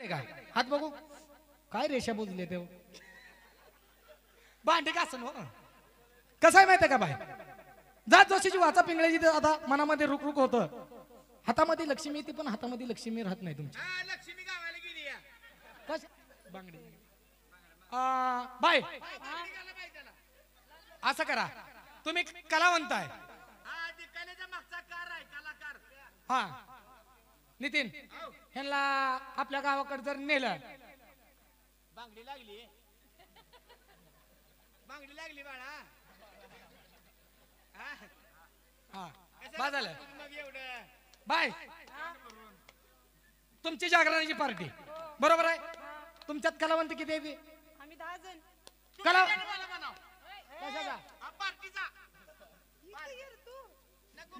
माहितीये का? हात बघू काय रेषा बोलले ते भांडे का असं कसं आहे माहितीये का बाय? जात जोशीची वाचा पिंगळ्याची आता मनामध्ये रुक रुक होतं. हातामध्ये लक्ष्मी येते पण हातामध्ये लक्ष्मी राहत नाही तुमची. लक्ष्मी गावाला गेली कस बांगडी बाय असं करा तुम्ही कलावंत आहे. हा नितीन ह्यांना आपल्या गावाकडे जर नेलं बांगडी लागली बांगडी लागली बाळा. हा बा झालं मग एवढं बाय. तुमची जागरणाची पार्टी बरोबर आहे. तुमच्यात कलावंत किती आहे? आम्ही 10 जण. कला कशाचा पार्टीचा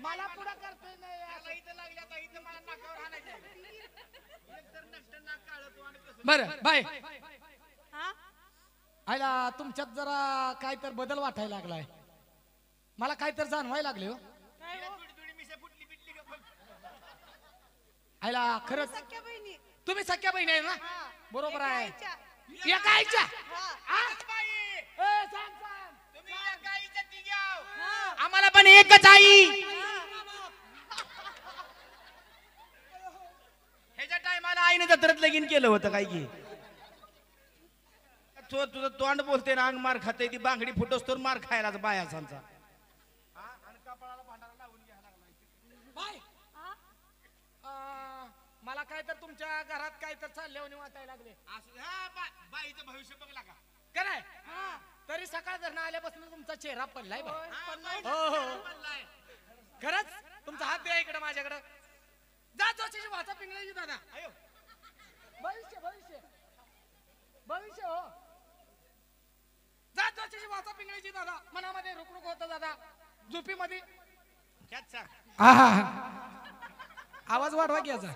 मला पुढे करतोय नाही. इथं लागली आता इथं मला नाकावर हाणायचं. एकतर नष्ट नाक काढं तू आणि कसं बरं बाय. हा आयला तुमच्यात जरा काय तर बदल वाटायला लागलाय. मला काय तर जाणवायला लागले हो. काय हो? थोडी थोडी मिशा फुटली बिटली का पण आयला खरंच सख्या बहिणी. तुम्ही सख्या बहिणी आहे ना? बरोबर एका आहे. आईच्या. एका आईच्या हा. बाई ए, सांग, सांग. तुम्ही एका आईच्या तिघी आहो. हा. आम्हाला पण एकच आई. ह्याच्या टायमाला आईने जत्रेत लगीन केलं होतं काय की तो तुझं तोंड बोलते ना अंग मार खाते ती बांगडी फुटोस तर मार खायला बायासांचा. बाय. मला काय तर तुमच्या घरात काय तर चालल्यावर वाटायला लागले बाईचं भविष्य बघला का का नाही? हा. तरी सकाळ धरणं आल्यापासून तुमचा चेहरा पडलाय बा. पन्नास. हो हो खरंच तुमचा हात द्या इकडे माझ्याकडे. जा जोशीची वाचा पिंगळाची दादा. अयो भविष्य भविष्य भविष्य हो. जा जोशीची वाचा पिंगळाची दादा. मनामध्ये रुक रुक होतं दादा. झोपीमध्ये त्यात सांग आवाज वाढवा की याचा.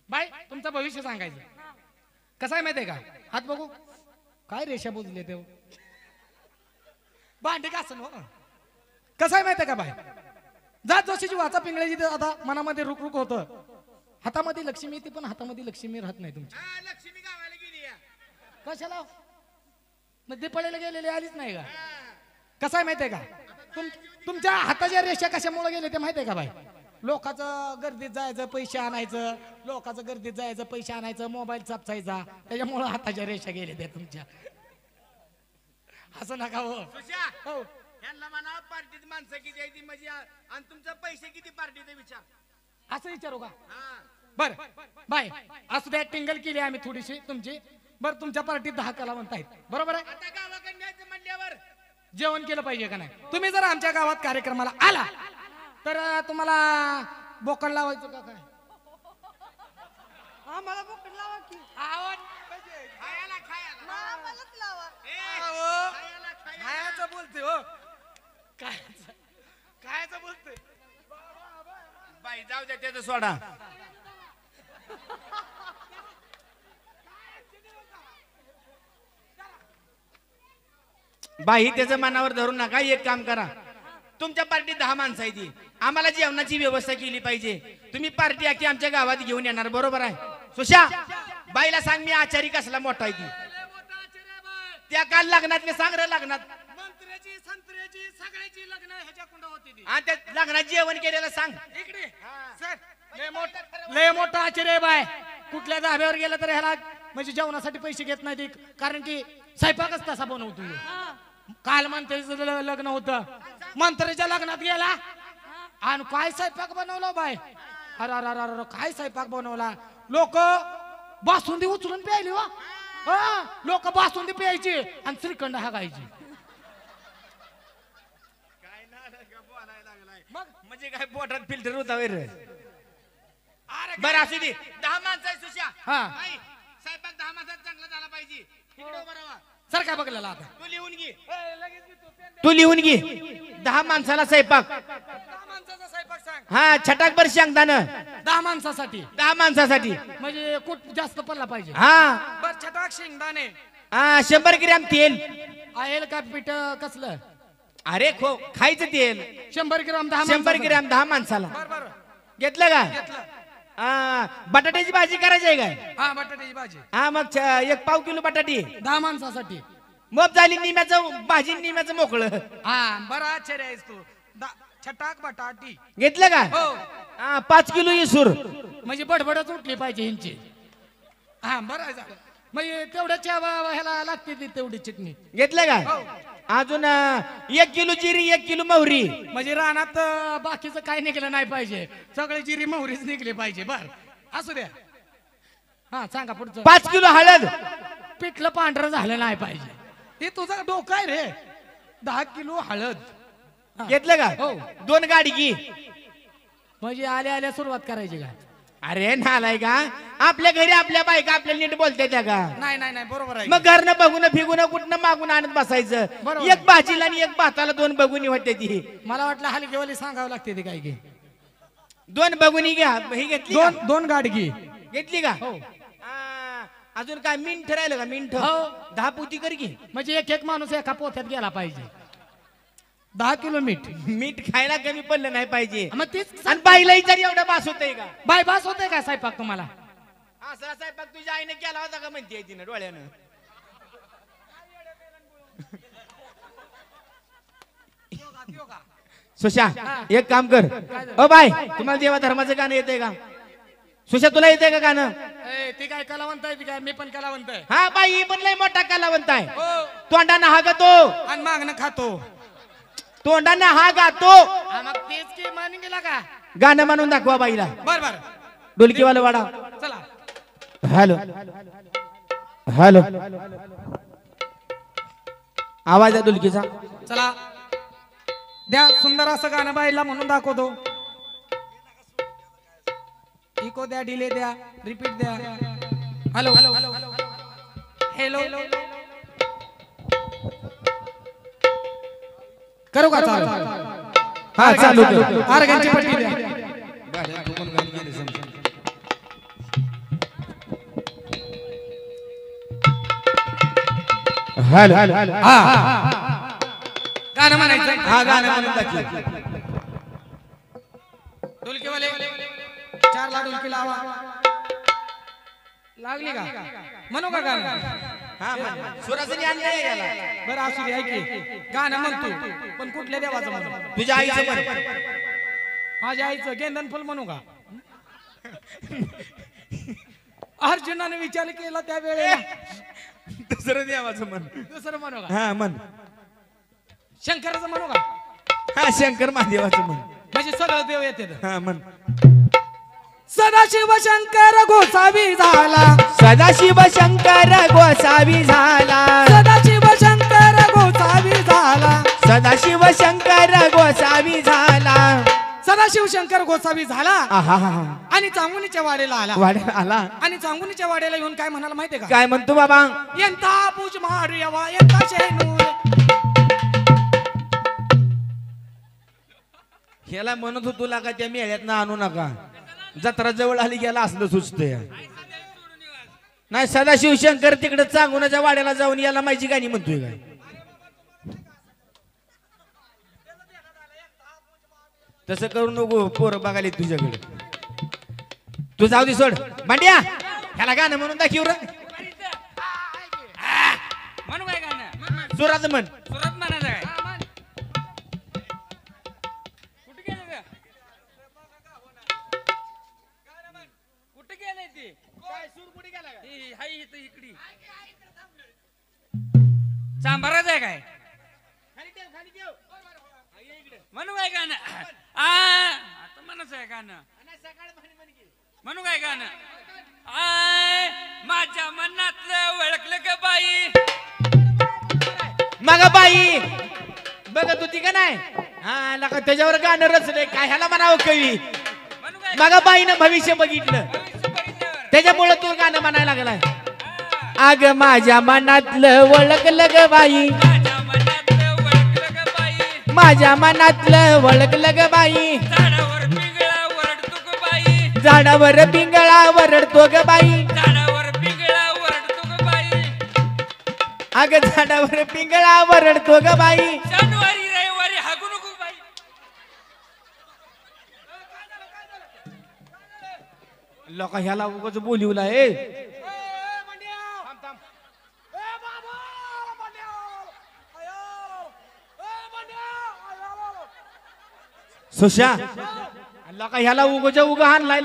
बाय तुमचं भविष्य सांगायचं कसं आहे माहितीये का? हात बघू काय रेषा बोलले ते भांडे का असं कसं आहे माहितीये का बाय? जात जोशीची वाचा पिंगळ्याची आता मनामध्ये रुक रुक होतं. हातामध्ये लक्ष्मी येते पण हातामध्ये लक्ष्मी राहत नाही तुमची. लक्ष्मी गावाला गेली कशाला मध्ये पडायला गेलेली आलीच नाही का? कसं आहे माहितीये का? तुमच्या हाताच्या रेषा कशामुळे गेले ते माहितीये का बाई? लोकांचं गर्दीत जायचं पैसे आणायचं, लोकांचं गर्दीत जायचं पैसे आणायचं, मोबाईल चापसायचा, त्याच्यामुळे हाताच्या रेषा गेले त्या तुमच्या. असं नका हो. हो यांना म्हणा पार्टीत माणसं किती आहे ती म्हणजे आणि तुमचं पैसे किती पार्टीचा विचार असं विचारू का? हा बर बाय असू द्या. टिंगल केली आम्ही थोडीशी तुमची. बर तुमच्या पार्टीत 10 कलावंत आहेत बरोबर आहे. आता गावाकडे न्यायचं म्हणल्यावर जेवण केलं पाहिजे का नाही? तुम्ही जर आमच्या गावात कार्यक्रमाला आला तर तुम्हाला बोकड लावायचं का काय? हा मला बोकड लावा की. खायला खायला मला मलाच लावा. खायला खायला खायचं बोलते हो. कायचं बोलते बाई जाऊ द्या त्याचं सोडा. बाई त्याचं मनावर धरून नका. एक काम करा तुमच्या पार्टीत 10 माणसं आहे ती आम्हाला जेवणाची व्यवस्था केली पाहिजे. तुम्ही पार्टी आखी आमच्या गावात घेऊन येणार बरोबर आहे. सुशा बाईला सांग मी आचारी कसला मोठा आहे ती. त्या काल लग्नातले सांग रे लग्नात मंत्र्याची संत्र्याची सगळ्याची लग्न ह्याच्या कुंड होती ती. आणि त्या लग्नात जेवण केलेलं सांग. इकडे सर लय मोठा आश्चर्य बाय. कुठल्या धाब्यावर गेला तर ह्याला म्हणजे जेवणासाठी पैसे घेत नाही कारण की स्वयंपाकच तसा बनवतो. काल मंत्र्याचं लग्न होतं. मंत्र्याच्या लग्नात गेला आणि काय स्वयंपाक बनवला बाय. अरे अरे अरे काय स्वयंपाक बनवला. लोक बासुंदी उचलून प्यायली वा. लोक बासुंदी प्यायची आणि श्रीखंड हागायची. काय बोलायला लागलाय मग म्हणजे काय पोटात फिल्टर होता वर. अरे बरं असू दे 10 माणसं आहे सुशा. हा. बाई, स्वयंपाक 10 माणसाचा चांगला झाला पाहिजे. इकडे उभा राहा. सर काय बघलेला आता तू लिहून घे. तू लिहून घे 10 माणसाला स्वयंपाक. 10 माणसाचा स्वयंपाक सांग. हा छटाकभर शेंगदाणं 10 माणसासाठी 10 माणसासाठी. म्हणजे कुठ जास्त पडला पाहिजे. हा बर छटाक शेंगदाणे. 100 ग्रॅम तेल. आहे का पीठ कसलं? अरे खायचं तेल 100 ग्राम 10 100 ग्रॅम 10 माणसाला. बर बर घेतलं का घेतलं. बटाट्याची भाजी करायची आहे काय हा बटाट्याची भाजी हा मग 1 पाव किलो बटाटी 10 माणसासाठी. मग झाली निम्याचं भाजी निम्याचं मोकळं हा बरा आश्चर्य आहेस तू. छटाक बटाटी घेतलं का हो. 5 किलो इसूर म्हणजे बडबडच उठली पाहिजे ह्यांची. हा बरं आहे झालं. म्हणजे तेवढ्याच्या ह्याला लागते ती तेवढी चटणी. घेतलं का हो. अजून 1 किलो जिरी 1 किलो मोहरी म्हणजे रानात बाकीचं काय निघलं नाही पाहिजे. सगळे जिरी मोहरीच निघली पाहिजे. बर असू द्या. हा सांगा पुढचं. 5 किलो हळद पिठलं पांढरं झालं नाही पाहिजे. हे तुझं डोकं आहे रे. 10 किलो हळद. हा. घेतलं का हो. 2 गाडगी म्हणजे आल्या आल्या सुरुवात करायची का. अरे नालाय का आपल्या घरी आपल्या बायका आपल्याला नीट बोलते त्या का नाही नाही नाही बरोबर आहे. मग घरनं बघून फिगून कुठनं मागून आणत बसायचं बरोबर. 1 भाजीला आणि 1 भाताला 2 बघूनी होते ती मला वाटलं हलकीवाली सांगावं लागते ते काय की. 2 बघूनी घ्या ही घेतली का? दोन गाडगी. घेतली का हो. अजून काय मिंठ राहिलं का मिंठ हो. 10 पोती कर की म्हणजे एक माणूस एका पोत्यात गेला पाहिजे. 10 किलो मीठ. मीठ खायला कमी पडलं नाही पाहिजे मग तीच आणि बाईलाही जरी एवढं बास होतंय का बाय बास होते का स्वयंपाक तुम्हाला. असा स्वयंपाक तुझ्या आईने केला होता का म्हणते तिनं डोळ्यानं सुशा एक काम कर ओ बाय तुम्हाला देवा धर्माचं गाणं येतंय का सुशा तुला येतंय का गाणं ए, ती काय कलावंत आहे ती काय मी पण कलावंत आहे. हा बाई ही पण लय मोठा कलावंत आहे हो. तोंडानं हा गातो आणि मागणं खातो. तोंडानं हा गातो हा, मग तेच की मान गेला का. गाणं म्हणून दाखवा बाईला बर बर डुलकीवाला वाडा चला. हॅलो हॅलो आवाज आहे डुलकीचा चला द्या सुंदर असं गाणं बाईला म्हणून दाखवतो. इको द्या डिले द्या रिपीट द्या. हॅलो हॅलो करू का चालू. हा चालू आर्गनची पट्टी द्या. हॅलो हा गाणं म्हणायचं. हा गाणं म्हणून दाखव डुलकीवाले 4 ला डुलकी लावा. लागली का म्हणू का गाणं. सुरासनी आणलंय याला बरं असू दे ऐक गाणं म्हणतो पण कुठल्या देवाचं म्हणू. तुझ्या आईचं म्हण माझ्या आईचं गेंदन फुल म्हणू का. अर्जुनाने विचार केला त्या वेळेला दुसरं देवाचं म्हण दुसरं म्हणू का. हा म्हण शंकराचं म्हणू का. हा शंकर महादेवाचं म्हण म्हणजे सगळं देव येते. हा म्हण सदाशिव शंकर गोसावी झाला. सदाशिव शंकर गोसावी झाला सदाशिव शंकर गोसावी झाला. सदाशिव शंकर गोसावी झाला सदाशिव शंकर गोसावी झाला आहा आणि चांगुनीच्या वाड्याला आला. वाड्याला आला आणि चांगुनीच्या वाड्याला येऊन काय म्हणाला माहितीये का. काय म्हणतो बाबा ಎಂತಾ ಪೂಜ ಮಾಡ್ಯವ ಎಂತ ಶೇನೂರ. ह्याला म्हणत होतो लागा त्या मेळ्यात ना आणू नका जत्रा जवळ आली गेला असलं सुचतंय नाही सदाशिव शंकर तिकडे चांगुनाच्या वाड्याला जाऊन याला माझी गाणी म्हणतोय काय तसं करू नको पोरं बघायला तुझ्याकडे तू जाऊ दे सोड मांड्या ह्याला गाणं म्हणून दाखव र म्हणू काय गाणं. सुरात म्हण सुरत म्हणायचं काय. कुठे गेले ते. कुठे गेले ते. काय सूर कुठे गेला का? हाय इथं इकडी चांभाराच आहे काय. खाली ठेव खाली ठेव म्हणू काय गाणं. आता म्हणायचं आहे गाणं. म्हणू काय गाणं. आय माझ्या मनातलं ओळखलं ग बाई. मग बाई बघत होती का नाही हा लका त्याच्यावर गाणं रचलंय काय ह्याला म्हणावं कवी म्हणू काय. मग बाईनं भविष्य बघितलं त्याच्यामुळे तू गाणं म्हणायला लागलाय अग माझ्या मनातलं ओळखलं ग बाई माझ्या मनातलं ओळखलं ग बाई. माझ्या मनातलं ओळखलं ग बाई झाडावर पिंगळा वरडतो ग बाई. झाडावर पिंगळा वरडतो ग बाई झाडावर पिंगळा वरडतो ग बाई. अग झाडावर पिंगळा वरडतो ग बाई शनिवारी रविवारी हागू नको बाई. लोक ह्याला उगाच बोलिवला ए सुशा लोक ह्याला उगाच उगा हाणलाय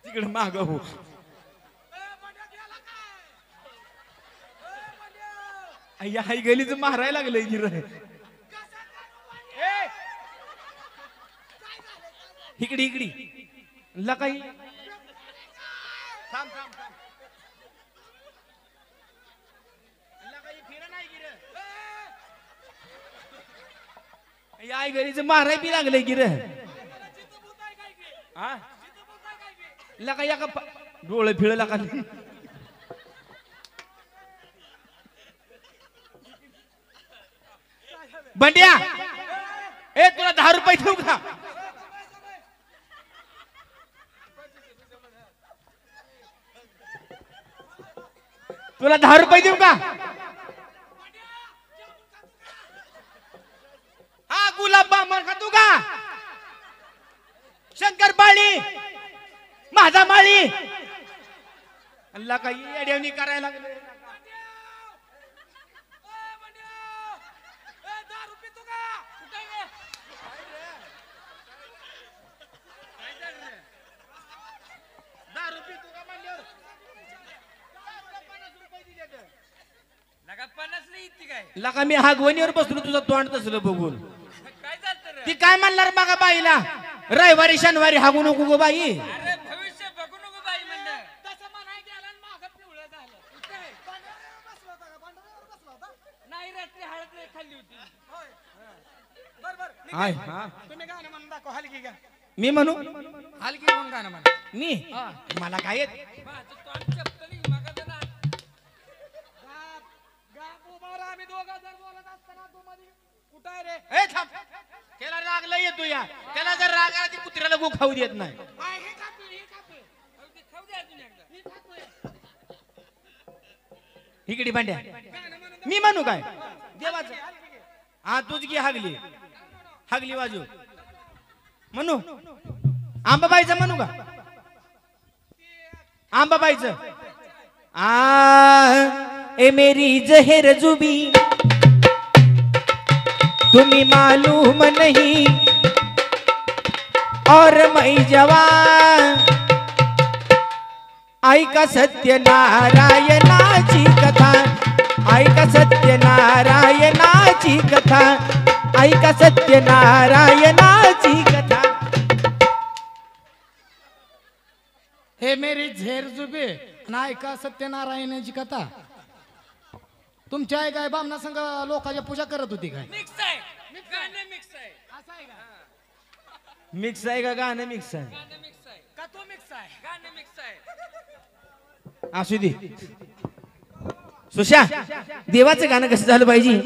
तिकडे माग हो अय्या हाय गलीच मारायला लागलंय गिर इकडी इकडी लकाई थांब थांब थांब लकाई फिर नाही गिर अय्या हाय गलीच माराय बी लागलंय गिर हा लका या का डोळे फिळ लका बंड्या ए तुला 10 रुपये देऊ का तुला 10 रुपये देऊ का हा गुलाब बामण खातो का शंकरपाळी माझा माळी अल्ला काही अडवणी करायला लागले लका मी हागवणीवर बसलो तुझा तोंड तसलं बघून ती काय म्हणणार बघा बाईला रविवारी शनिवारी हागू नको गो बाई तुम्ही गाणं म्हणून दाखव हलकी का मी म्हणू हलकी म्हणून गाणं म्हणा मी मला काय येत आम्ही दोघं जर बोलत असताना तू मध्ये कुठं आहे रे ए थांब त्याला राग लय येतो या त्याला जर राग आला ती कुत्र्याला गो खाऊ देत नाही इकडे भांड्या मी म्हणू काय देवाचं हा तुझ की हागली हागली वाजू म्हणू आंबाबाईचं म्हणू का आंबाबाईचं ए मेरी जहर जुबी तुम्हें मालूम नहीं और मैं जवान ऐका सत्यनारायणाची कथा ऐका सत्यनारायणाची कथा ऐका सत्यनारायणाची कथा हे मेरी झेर जुबे नाही का सत्यनारायणाची कथा तुमची आई काय बामना संघ लोकांच्या पूजा करत होती काय मिक्स आहे का गाणं मिक्स आहे का तो मिक्स आहे असू दे सुशा देवाचं गाणं कसं झालं पाहिजे